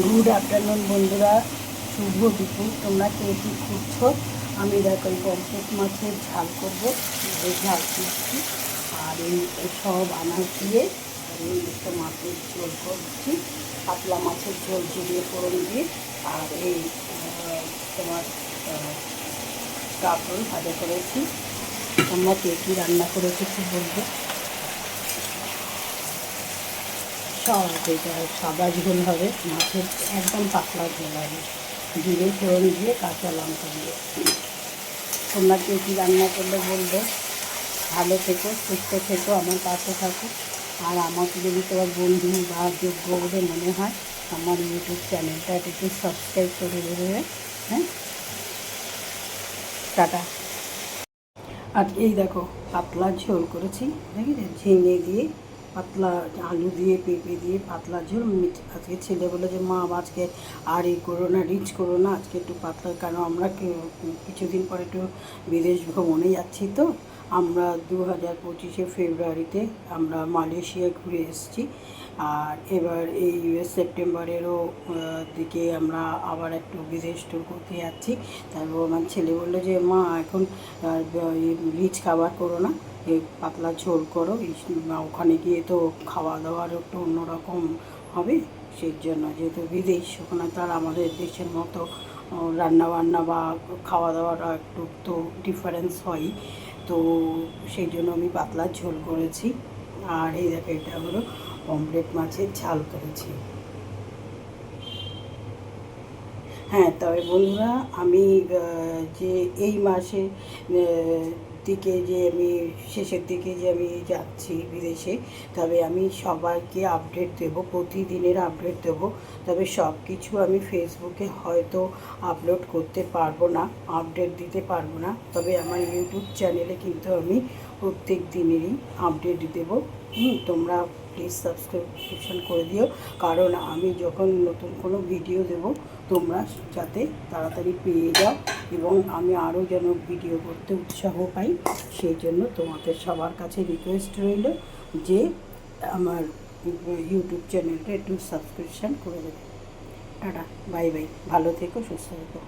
Good afternoon বন্ধুরা, শুভ দুপুর। তোমরা কে কী করছো? আমি দেখো এই পমফ্রেট মাছের ঝাল করবো, এই ঝাল করছি। আর এই সব আনাজ দিয়ে আমি একটা মাছের ঝোল করছি, পাতলা মাছের ঝোল জড়িয়ে ফোড়ন দিয়ে। আর এই তোমার কাঁকরোল ভাজা করেছি। তোমরা কে কী রান্না করেছো একটু বলবো। সব এটা সাদা ঝোল হবে, মাছের একদম পাতলা ঝোল হবে, জিরে ফোড়ন দিয়ে কাঁচা লঙ্কা দিয়ে। তোমরা কেউ কী রান্না করলে বলবে। ভালো থেকো, সুস্থ থেকো, আমার পাশে থাকো। আর আমাকে যদি তোমার বন্ধু বা যোগ্য বলে মনে হয়, আমার ইউটিউব চ্যানেলটা একটু সাবস্ক্রাইব করে দেবে। হ্যাঁ, টাটা। আর এই দেখো পাতলা ঝোল করেছি, দেখেছি, ঝিঙে দিয়ে পাতলা, আলু দিয়ে পেঁপে দিয়ে পাতলা ঝোল। আজকে ছেলে বলে যে মা আজকে আর এই করো না, রিচ করো না, আজকে একটু পাতলা। কারণ আমরা কিছুদিন পরে একটু বিদেশ ভ্রমণে যাচ্ছি। তো আমরা 2025 ফেব্রুয়ারিতে আমরা মালয়েশিয়া ঘুরে এসেছি। আর এবার এই সেপ্টেম্বরেরও দিকে আমরা আবার একটু বিদেশ ট্যুর করতে যাচ্ছি। তারপর আমার ছেলে বললো যে মা এখন রিচ খাবার করো না, এই পাতলা ঝোল করো। ওখানে গিয়ে তো খাওয়া দাওয়ার একটু অন্যরকম হবে। সেই জন্য যেহেতু বিদেশ, ওখানে তো আর আমাদের দেশের মতো রান্নাবান্না বা খাওয়া দাওয়াটা একটু তো ডিফারেন্স হয়। তো সেই জন্য আমি পাতলা ঝোল করেছি। আর এই দেখো এটা হলো পমফ্রেট মাছের ঝাল করেছি। হ্যাঁ, তবে বন্ধুরা, আমি যে এই মাসে দিকে যে আমি শেষের দিকে যে আমি যাচ্ছি বিদেশে, তবে আমি সবাইকে আপডেট দেবো, প্রতিদিনের আপডেট দেবো। তবে সব কিছু আমি ফেসবুকে হয়তো আপলোড করতে পারবো না, আপডেট দিতে পারবো না। তবে আমার ইউটিউব চ্যানেলে কিন্তু আমি প্রত্যেক দিনেরই আপডেট দেবো। তোমরা প্লিজ সাবস্ক্রিপশন করে দিও, কারণ আমি যখন নতুন কোনো ভিডিও দেব তোমরা যাতে তাড়াতাড়ি পেয়ে যাও এবং আমি আরও যেন ভিডিও করতে উৎসাহ পাই। সেই জন্য তোমাদের সবার কাছে রিকোয়েস্ট রইল যে আমার ইউটিউব চ্যানেলটা একটু সাবস্ক্রিপশন করে দেবে। টাটা, বাই বাই, ভালো থেকো, সুস্থ থেকো।